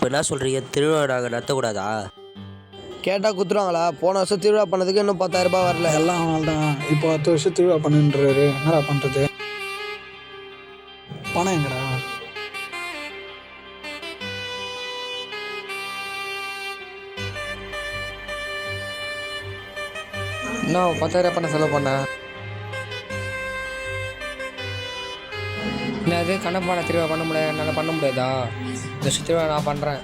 இப்போ என்ன சொல்கிறீங்க, திருவிழா நாங்கள் நடத்தக்கூடாதா? கேட்டால் குத்துருவாங்களா? போன வருஷம் திருவிழா பண்ணதுக்கு இன்னும் 10,000 ரூபாய் வரல. எல்லாம் அவனால் தான். இப்போ 10 வருஷம் திருவிழா பண்ணுன்றாரு, என்னடா பண்ணுறது? பணம் எங்கடா? இன்னும் 10,000 பண்ண செலவு பண்ணேன். என்னது கண்ணப்பான திருவிழா பண்ண முடியாது, என்னால் பண்ண முடியாதா? இந்த வருஷம் திருவிழா நான் பண்ணுறேன்.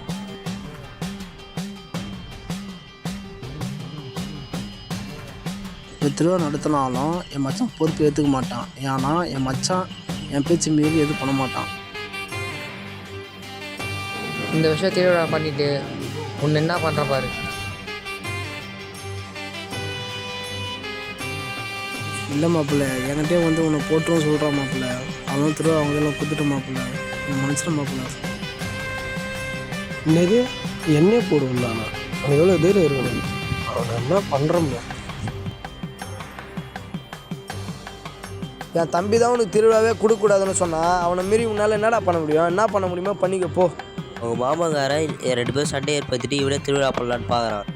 இந்த திருவிழா நடத்தினாலும் என் மச்சான் பொறுப்பு ஏற்றுக்க மாட்டான். ஏன்னா என் மச்சான் என் பேச்சு மீறி எதுவும் பண்ண மாட்டான். இந்த வருஷம் திருவிழா பண்ணிவிட்டு ஒன்று என்ன பண்ணுற பாரு. இல்லை மாப்பிள்ளை, என்கிட்டே வந்து உன்னை போட்டுரும் சொல்கிறான் மாப்பிள்ளை. அவன் திருவிழா அவங்களெல்லாம் கொடுத்துட்டு மாப்பிள்ளை, என் மனசில் மாப்பிள்ளை. என்னது என்னே போடுவான்? அவன் எவ்வளோ தைரியம் இருக்கணும். அவன் என்ன பண்ணுறோம்ல. என் தம்பி தான் உனக்கு திருவிழாவே கொடுக்கக்கூடாதுன்னு சொன்னான். அவனை மீறி உன்னால் என்னடா பண்ண முடியும்? என்ன பண்ண முடியுமோ பண்ணிக்க போ. அவங்க மாமங்காரன் 2 பேரும் சண்டை ஏற்படுத்திட்டு இவனே திருவிழா பண்ணலான்னு பார்க்குறான்.